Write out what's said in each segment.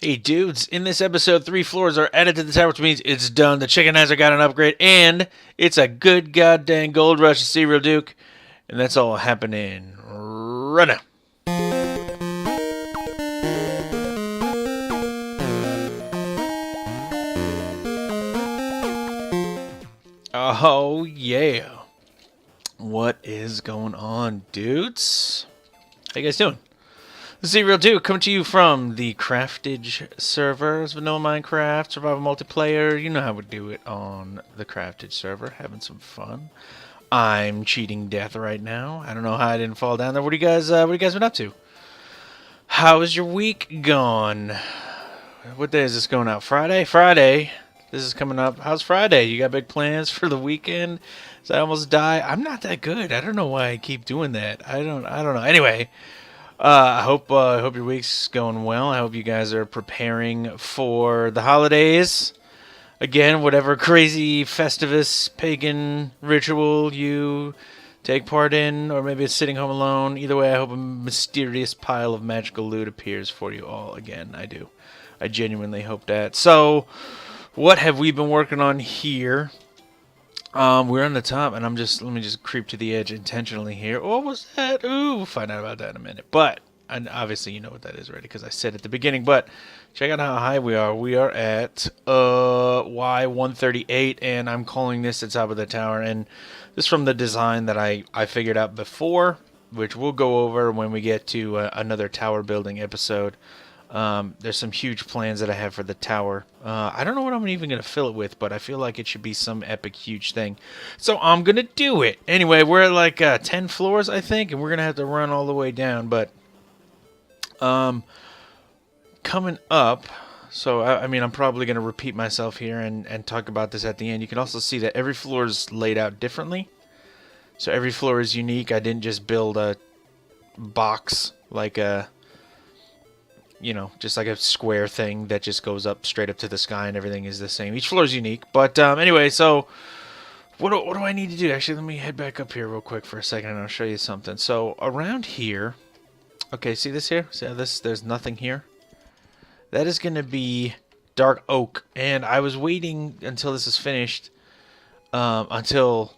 Hey dudes, in this episode, 3 floors are added to the tower, which means it's done. The chickenizer got an upgrade, and it's a good goddamn gold rush to TheeRealDuke. And that's all happening right now. Oh yeah. What is going on, dudes? How you guys doing? TheeRealDuke coming to you from the Craftage servers, Vanilla Minecraft, Survival Multiplayer. You know how we do it on the Craftage server, having some fun. I'm cheating death right now. I don't know how I didn't fall down there. What do you guys been up to? How is your week gone? What day is this going out? Friday? Friday. This is coming up. How's Friday? You got big plans for the weekend? Did I almost die? I'm not that good. I don't know why I keep doing that. I don't know. Anyway, I hope your week's going well. I hope you guys are preparing for the holidays. Again, whatever crazy festivus, pagan ritual you take part in, or maybe it's sitting home alone. Either way, I hope a mysterious pile of magical loot appears for you all again. I do. I genuinely hope that. So, what have we been working on here? We're on the top, and let me just creep to the edge intentionally here. What was that? Ooh, we'll find out about that in a minute. But, and obviously you know what that is already, because I said at the beginning, but check out how high we are. We are at, Y138, and I'm calling this the top of the tower, and this is from the design that I figured out before, which we'll go over when we get to another tower building episode. There's some huge plans that I have for the tower. I don't know what I'm even going to fill it with, but I feel like it should be some epic huge thing. So I'm going to do it. Anyway, we're at like 10 floors, I think, and we're going to have to run all the way down. But coming up, so I mean, I'm probably going to repeat myself here and talk about this at the end. You can also see that every floor is laid out differently. So every floor is unique. I didn't just build a box like a... you know, just like a square thing that just goes up straight up to the sky and everything is the same. Each floor is unique. But anyway, so what do I need to do? Actually, let me head back up here real quick for a second and I'll show you something. So around here, okay, see this here? See how there's nothing here? That is going to be dark oak. And I was waiting until this is finished, until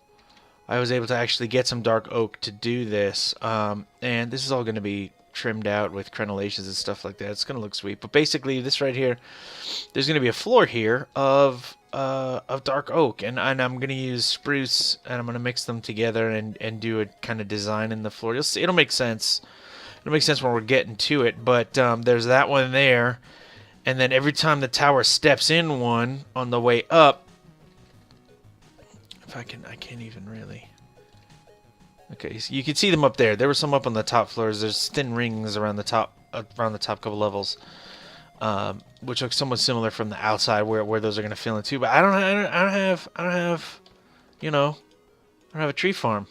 I was able to actually get some dark oak to do this. And this is all going to be trimmed out with crenellations and stuff like that. It's gonna look sweet. But basically, this right here, there's gonna be a floor here of dark oak, and I'm gonna use spruce, and I'm gonna mix them together and do a kind of design in the floor. You'll see. It'll make sense. It'll make sense when we're getting to it. But there's that one there, and then every time the tower steps in one on the way up, I can't even really. Okay, so you can see them up there. There were some up on the top floors. There's thin rings around the top couple levels, which look somewhat similar from the outside, where those are going to fill in too. But I don't have, you know, I don't have a tree farm.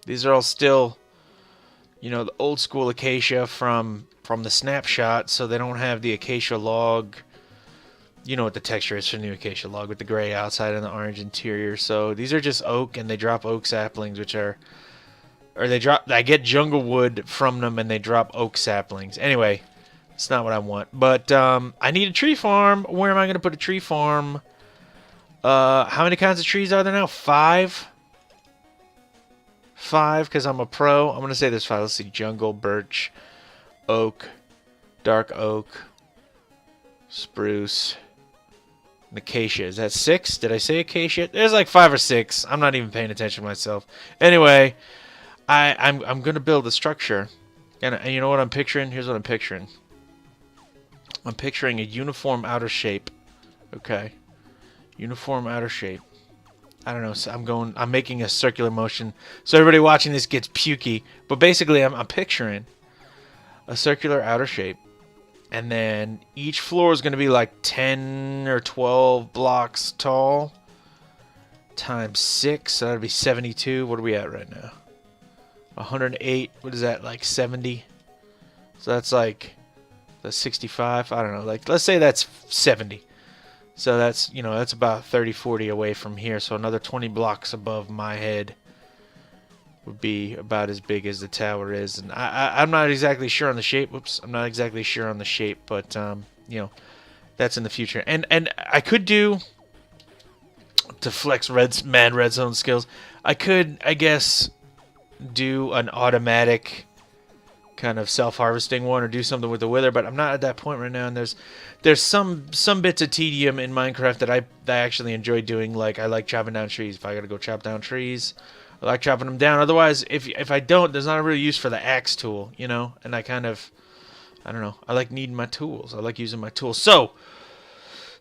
These are all still, you know, the old school acacia from the snapshot, so they don't have the acacia log. You know what the texture is for the new acacia log with the gray outside and the orange interior. So these are just oak, and they drop oak saplings, I get jungle wood from them, and they drop oak saplings. Anyway, it's not what I want. But I need a tree farm. Where am I going to put a tree farm? How many kinds of trees are there now? 5? 5, because I'm a pro. I'm going to say there's 5. Let's see. Jungle, birch, oak, dark oak, spruce, acacia. Is that 6? Did I say acacia? There's like 5 or 6. I'm not even paying attention myself. Anyway, I'm gonna build a structure, and you know what I'm picturing? Here's what I'm picturing. I'm picturing a uniform outer shape. Okay, uniform outer shape. I don't know. So I'm making a circular motion, so everybody watching this gets pukey. But basically, I'm picturing a circular outer shape. And then each floor is going to be like 10 or 12 blocks tall times 6. So that would be 72. What are we at right now? 108. What is that? Like 70? So that's like 65. I don't know. Like, let's say that's 70. So that's, you know, that's about 30, 40 away from here. So another 20 blocks above my head would be about as big as the tower is. And I'm not exactly sure on the shape. Whoops, I'm not exactly sure on the shape, but you know, that's in the future. And I could do, to flex mad redstone skills, I could, I guess, do an automatic kind of self-harvesting one, or do something with the wither, but I'm not at that point right now. And there's some bits of tedium in Minecraft that I actually enjoy doing. Like, I like chopping down trees. If I gotta go chop down trees, I like chopping them down. Otherwise, if I don't, there's not a real use for the axe tool, you know. And I don't know, I like needing my tools. I like using my tools. So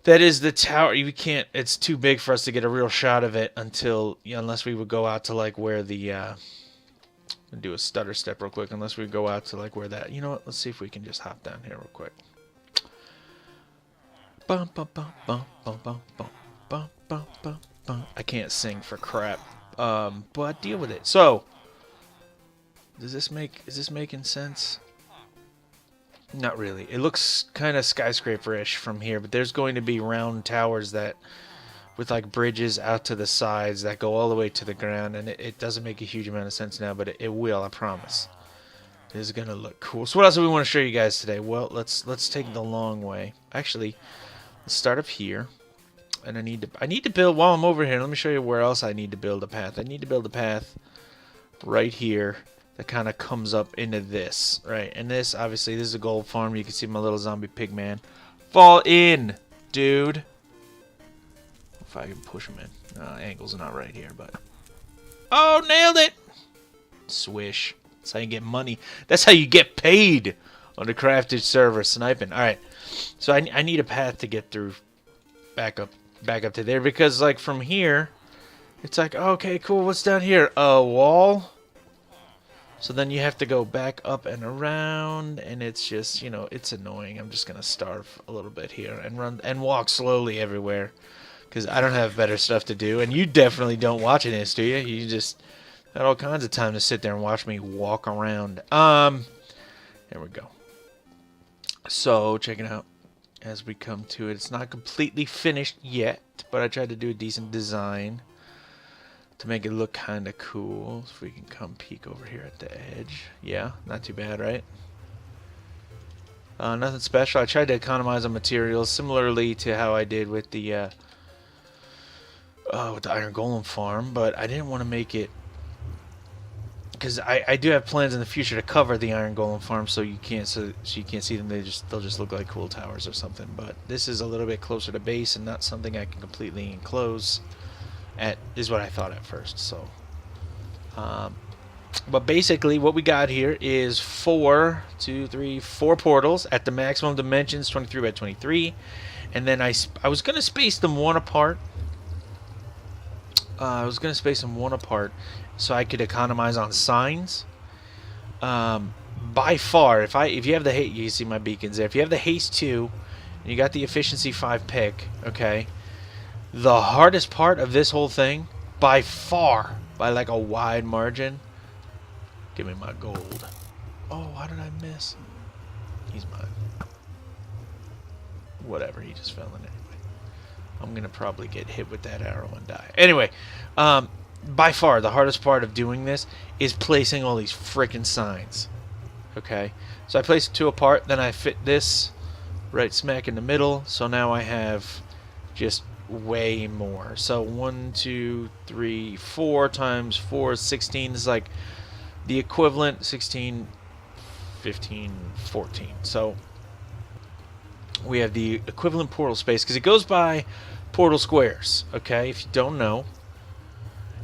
that is the tower. You can't, it's too big for us to get a real shot of it until, you know, unless we would go out to like where the do a stutter step real quick, unless we go out to like where that, you know what, let's see if we can just hop down here real quick. Bum, bum, bum, bum, bum, bum, bum, bum, bum, bum, bum. I can't sing for crap, but deal with it. So is this making sense? Not really. It looks kind of skyscraper-ish from here, but there's going to be round towers that with like bridges out to the sides that go all the way to the ground, and it doesn't make a huge amount of sense now, but it will, I promise. It is gonna look cool. So what else do we want to show you guys today? Well, let's take the long way. Actually, let's start up here, and I need to build, while I'm over here, let me show you where else I need to build a path. I need to build a path right here that kind of comes up into this, right? And this, obviously, this is a gold farm. You can see my little zombie pig man. Fall in, dude. If I can push him in. Angles are not right here, but... Oh, nailed it! Swish. That's how you get money. That's how you get paid on the Craftage server, sniping. Alright, so I need a path to get through back up to there, because, like, from here, it's like, okay, cool, what's down here? A wall? So then you have to go back up and around, and it's just, you know, it's annoying. I'm just going to starve a little bit here and run and walk slowly everywhere, because I don't have better stuff to do. And you definitely don't watching this, do you? You just got all kinds of time to sit there and watch me walk around. There we go. So, check it out as we come to it. It's not completely finished yet, but I tried to do a decent design to make it look kind of cool. So if we can come peek over here at the edge. Yeah, not too bad, right? Nothing special. I tried to economize on materials, similarly to how I did with the iron golem farm, but I didn't want to make it, because I do have plans in the future to cover the iron golem farm, so you can't see them. They'll just look like cool towers or something. But this is a little bit closer to base and not something I can completely enclose. Is what I thought at first. So, but basically what we got here is 4 portals at the maximum dimensions, 23 by 23, and then I was gonna space them one apart. So I could economize on signs. By far, if you have the haste, you see my beacons there. If you have the haste 2, and you got the efficiency 5 pick, okay. The hardest part of this whole thing, by far, by like a wide margin, give me my gold. Oh, how did I miss? He's mine. Whatever, he just fell in anyway. I'm going to probably get hit with that arrow and die. Anyway, by far, the hardest part of doing this is placing all these frickin' signs. Okay? So I place 2 apart, then I fit this right smack in the middle, so now I have just way more. So 1, 2, 3, 4 times 4 is 16. This is like the equivalent, 16, 15, 14. So we have the equivalent portal space, because it goes by portal squares. Okay, if you don't know,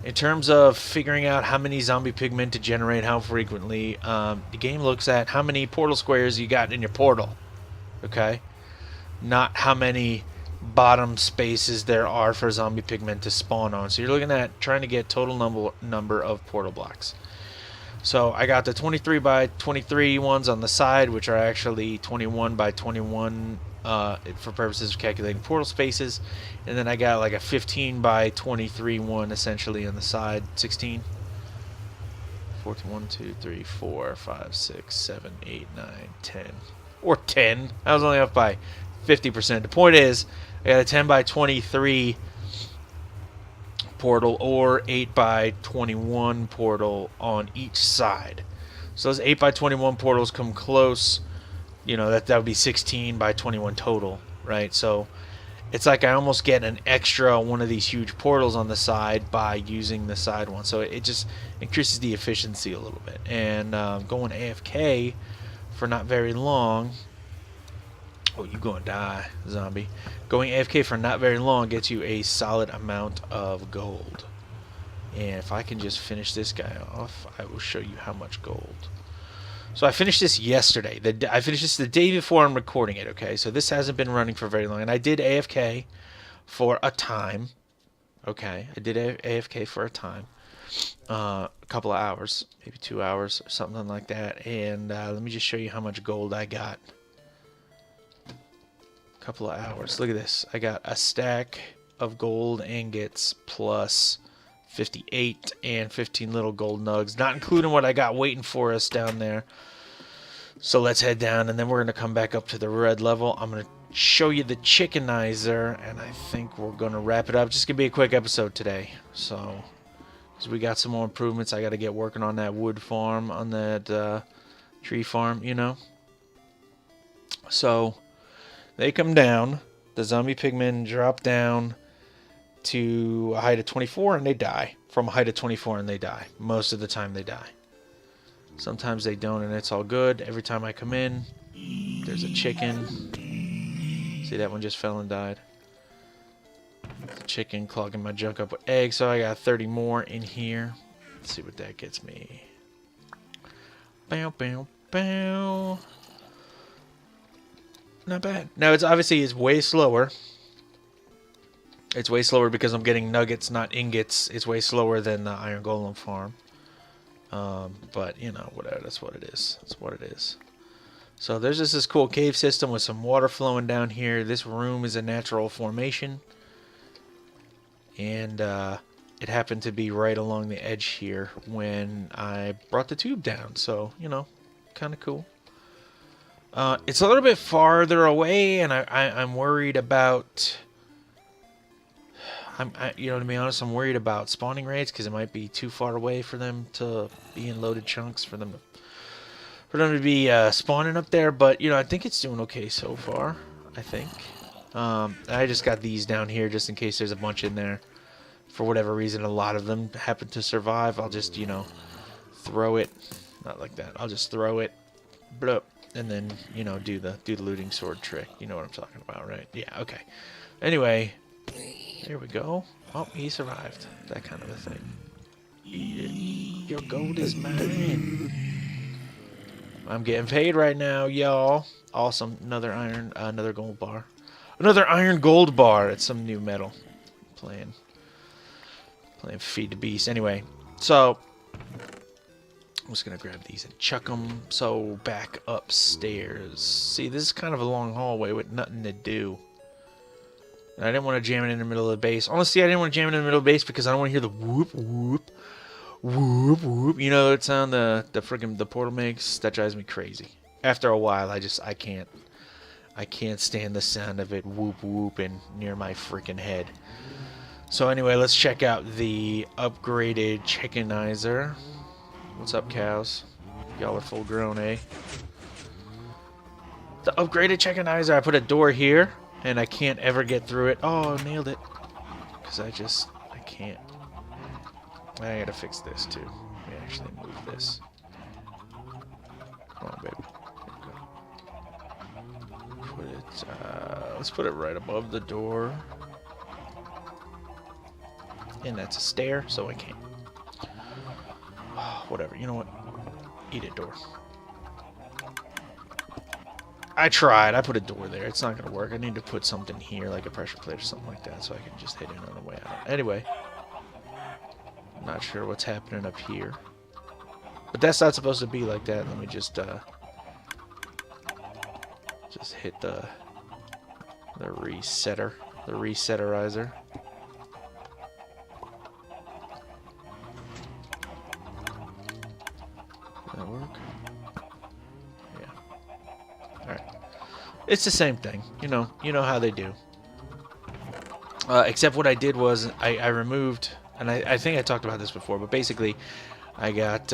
in terms of figuring out how many zombie pigmen to generate, how frequently, the game looks at how many portal squares you got in your portal. Okay, not how many bottom spaces there are for zombie pigmen to spawn on. So you're looking at trying to get total number of portal blocks. So I got the 23 by 23 ones on the side, which are actually 21 by 21 for purposes of calculating portal spaces, and then I got like a 15 by 23 one essentially on the side. 16, 14, 1, 2, 3, 4, 5, 6, 7, 8, 9, 10, or 10. I was only off by 50%. The point is, I got a 10 by 23 portal or 8 by 21 portal on each side. So those 8 by 21 portals come close. You know, that would be 16 by 21 total, right? So it's like I almost get an extra one of these huge portals on the side by using the side one. So it just increases the efficiency a little bit. And going AFK for not very long. Oh, you gonna die, zombie. Going AFK for not very long gets you a solid amount of gold. And if I can just finish this guy off, I will show you how much gold. So I finished this yesterday. I finished this the day before I'm recording it, okay? So this hasn't been running for very long. And I did AFK for a time. Okay, I did AFK for a time. A couple of hours, maybe 2 hours or something like that. And let me just show you how much gold I got. Couple of hours. Look at this. I got a stack of gold ingots plus 58 and 15 little gold nugs, not including what I got waiting for us down there. So let's head down, and then we're going to come back up to the red level. I'm going to show you the chickenizer, and I think we're going to wrap it up. Just going to be a quick episode today. So, because we got some more improvements. I got to get working on that wood farm, on that tree farm, you know. So they come down, the zombie pigmen drop down to a height of 24 and they die. From a height of 24 and they die. Most of the time they die. Sometimes they don't and it's all good. Every time I come in, there's a chicken. See, that one just fell and died. The chicken clogging my junk up with eggs, so I got 30 more in here. Let's see what that gets me. Bow, bow, bow. Not bad. Now, it's obviously way slower. It's way slower because I'm getting nuggets, not ingots. It's way slower than the Iron Golem farm. But, you know, whatever. That's what it is. That's what it is. So there's just this cool cave system with some water flowing down here. This room is a natural formation. And it happened to be right along the edge here when I brought the tube down. So, you know, kind of cool. It's a little bit farther away, and I'm worried about... you know, to be honest, I'm worried about spawning rates because it might be too far away for them to be in loaded chunks for them to be spawning up there. But you know, I think it's doing okay so far. I think. I just got these down here just in case there's a bunch in there. For whatever reason, a lot of them happen to survive. I'll just, you know, throw it. Not like that. I'll just throw it. Blup. And then, you know, do the looting sword trick. You know what I'm talking about, right? Yeah, okay. Anyway, there we go. Oh, he survived. That kind of a thing. Your gold is mine. I'm getting paid right now, y'all. Awesome. Another gold bar. Another iron gold bar. It's some new metal. Playing Feed the Beast. Anyway, so I'm just going to grab these and chuck them. So, back upstairs. See, this is kind of a long hallway with nothing to do. And I didn't want to jam it in the middle of the base. Honestly, I didn't want to jam it in the middle of the base because I don't want to hear the whoop, whoop, whoop, whoop. You know that sound the portal makes? That drives me crazy. After a while, I can't stand the sound of it whoop, whooping near my freaking head. So anyway, let's check out the upgraded chickenizer. What's up, cows? Y'all are full grown, eh? The upgraded chickenizer. I put a door here, and I can't ever get through it. Oh, nailed it. Because I can't. I gotta fix this, too. Let me actually move this. Come on, baby. Put it, let's put it right above the door. And that's a stair, so I can't. Oh, whatever, you know what? Eat it, door. I tried. I put a door there. It's not going to work. I need to put something here, like a pressure plate or something like that, so I can just hit it on the way out. Anyway. I'm not sure what's happening up here. But that's not supposed to be like that. Let me just hit the resetter. The resetterizer. Did that work? Yeah. Alright. It's the same thing. You know how they do. Except what I did was I removed and I think I talked about this before, but basically, I got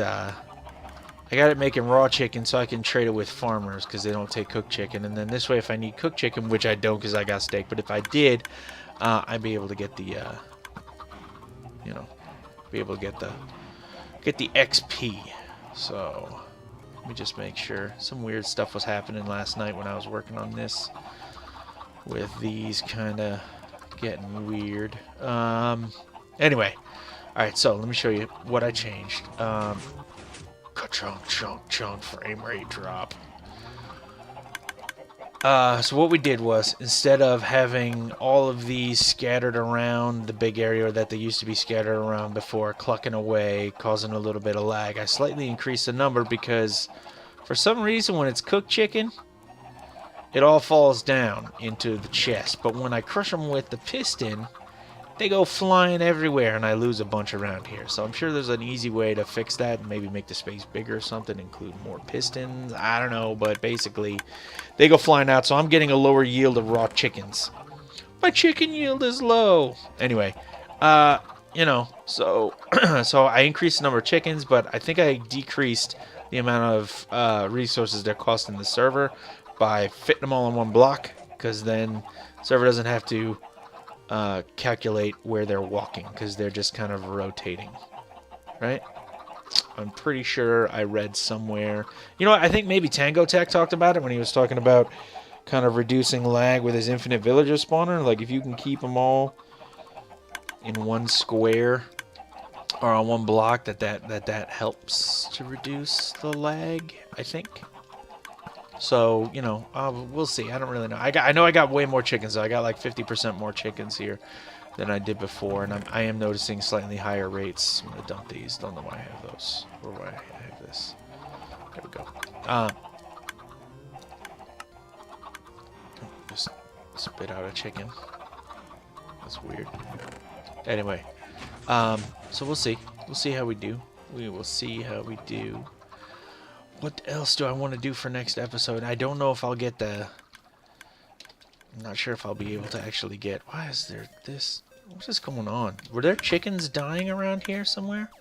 it making raw chicken so I can trade it with farmers because they don't take cooked chicken. And then this way, if I need cooked chicken, which I don't because I got steak, but if I did, I'd be able to get the, you know, be able to get the XP. So let me just make sure. Some weird stuff was happening last night when I was working on this, with these kind of getting weird. Anyway, all right. So let me show you what I changed. Chunk frame rate drop. So what we did was, instead of having all of these scattered around the big area that they used to be scattered around before, clucking away, causing a little bit of lag, I slightly increased the number because for some reason when it's cooked chicken, it all falls down into the chest. But when I crush them with the piston, they go flying everywhere, and I lose a bunch around here. So I'm sure there's an easy way to fix that, and maybe make the space bigger or something, include more pistons. I don't know, but basically, they go flying out, so I'm getting a lower yield of raw chickens. My chicken yield is low. Anyway, you know, so so I increased the number of chickens, but I think I decreased the amount of resources they're costing the server by fitting them all in one block, because then the server doesn't have to calculate where they're walking, because they're just kind of rotating, right? I'm pretty sure I read somewhere. You know what? I think maybe Tango Tech talked about it when he was talking about kind of reducing lag with his infinite villager spawner. Like, if you can keep them all in one square or on one block, that helps to reduce the lag, I think. So, you know, we'll see. I don't really know. I know I got way more chickens, though. I got like 50% more chickens here than I did before, and I am noticing slightly higher rates. I'm going to dump these. Don't know why I have those, or why I have this. There we go. Just spit out a chicken. That's weird. Anyway, so we'll see. We'll see how we do. We will see how we do. What else do I want to do for next episode? I don't know if I'll get the... I'm not sure if I'll be able to actually get... Why is there this... What is going on? Were there chickens dying around here somewhere?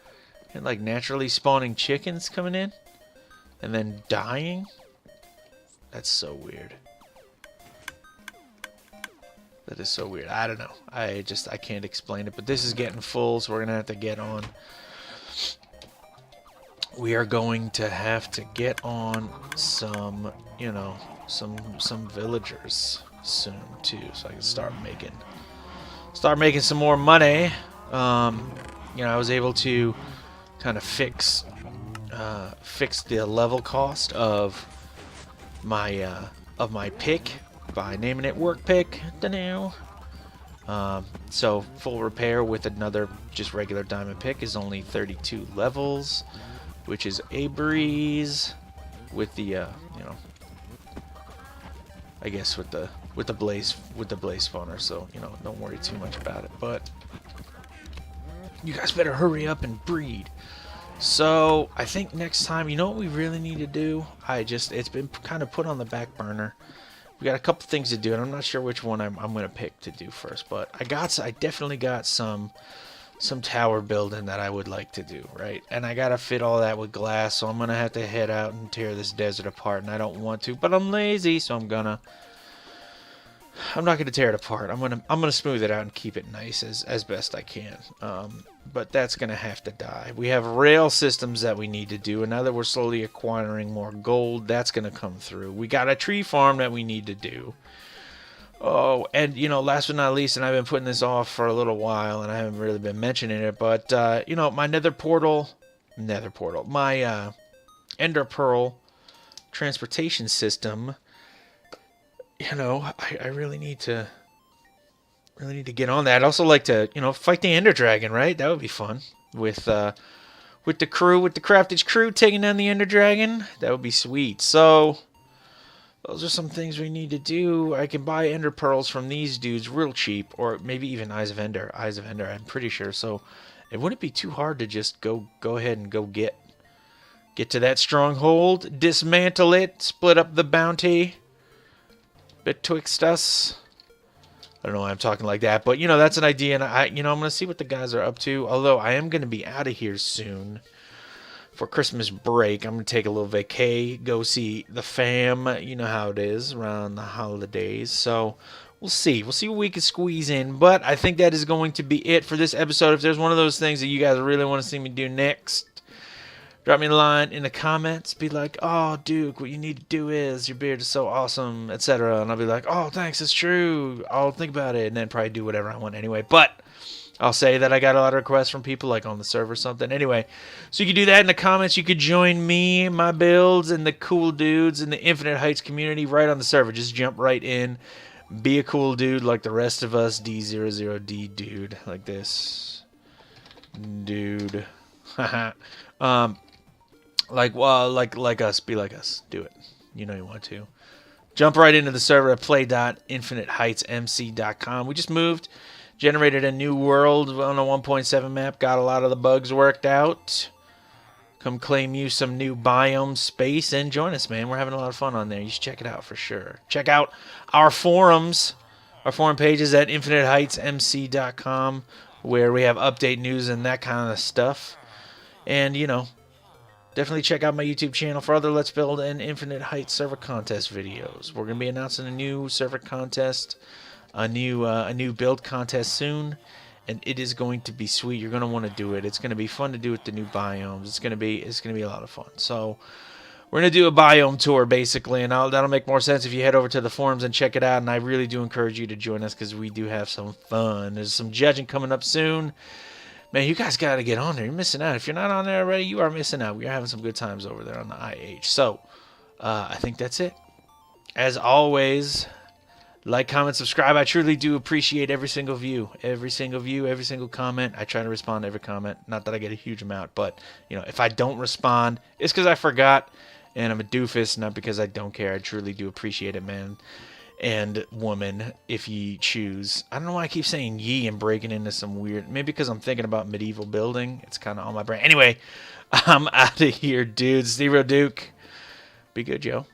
And like naturally spawning chickens coming in? And then dying? That's so weird. That is so weird. I don't know. I can't explain it. But this is getting full, so we're going to have to get on... We are going to have to get on some, you know, some villagers soon too, so I can start making some more money. You know, I was able to kind of fix the level cost of my pick by naming it work pick. So full repair with another just regular diamond pick is only 32 levels. Which is a breeze with the you know, I guess with the blaze spawner, so you know, don't worry too much about it. But you guys better hurry up and breed. So I think next time, you know what we really need to do? It's been kind of put on the back burner. We got a couple things to do, and I'm not sure which one I'm gonna pick to do first. But I definitely got some tower building that I would like to do, right? And I gotta fit all that with glass, so I'm gonna have to head out and tear this desert apart, and I don't want to, but I'm lazy, so I'm not gonna tear it apart. I'm gonna smooth it out and keep it nice as best I can. But that's gonna have to die. We have rail systems that we need to do, and now that we're slowly acquiring more gold, that's gonna come through. We got a tree farm that we need to do. Oh, and, you know, last but not least, and I've been putting this off for a little while, and I haven't really been mentioning it, but, you know, my my Ender Pearl transportation system, you know, I really need to get on that. I'd also like to, you know, fight the Ender Dragon, right? That would be fun. With the Craftage crew taking down the Ender Dragon. That would be sweet. So... those are some things we need to do. I can buy Ender Pearls from these dudes real cheap, or maybe even Eyes of Ender. Eyes of Ender, I'm pretty sure. So it wouldn't be too hard to just go ahead and go get to that stronghold, dismantle it, split up the bounty betwixt us. don't know why I'm talking like that, but, you know, that's an idea, and I'm going to see what the guys are up to, although I am going to be out of here soon for Christmas break. I'm going to take a little vacay, go see the fam. You know how it is around the holidays, so we'll see. We'll see what we can squeeze in, but I think that is going to be it for this episode. If there's one of those things that you guys really want to see me do next, drop me a line in the comments. Be like, oh, Duke, what you need to do is, your beard is so awesome, etc. And I'll be like, oh, thanks, it's true. I'll think about it, and then probably do whatever I want anyway. But I'll say that I got a lot of requests from people, like on the server or something. Anyway, so you can do that in the comments. You could join me, my builds, and the cool dudes in the Infinite Heights community right on the server. Just jump right in. Be a cool dude like the rest of us. D00D dude. Like this. Dude. Like us, be like us. Do it. You know you want to. Jump right into the server at play.infiniteheightsmc.com. We just moved, generated a new world on a 1.7 map, got a lot of the bugs worked out. Come claim you some new biome space and join us, man. We're having a lot of fun on there. You should check it out for sure. Check out our forums, our forum pages at infiniteheightsmc.com, where we have update news and that kind of stuff. And, you know, definitely check out my YouTube channel for other Let's Build and Infinite Heights server contest videos. We're going to be announcing a new server contest, a new build contest soon, and it is going to be sweet. You're going to want to do it. It's going to be fun to do with the new biomes. It's going to be a lot of fun. So we're going to do a biome tour basically, and that'll make more sense if you head over to the forums and check it out. And I really do encourage you to join us because we do have some fun. There's some judging coming up soon. Man, you guys got to get on there. You're missing out. If you're not on there already, you are missing out. We're having some good times over there on the IH. So, I think that's it. As always, like, comment, subscribe. I truly do appreciate every single view. Every single comment. I try to respond to every comment. Not that I get a huge amount, but, you know, if I don't respond, it's because I forgot, and I'm a doofus, not because I don't care. I truly do appreciate it, man. And woman, if ye choose. I don't know why I keep saying ye and breaking into some weird... Maybe because I'm thinking about medieval building. It's kind of on my brain. Anyway, I'm out of here, dudes. TheeRealDuke. Be good, yo.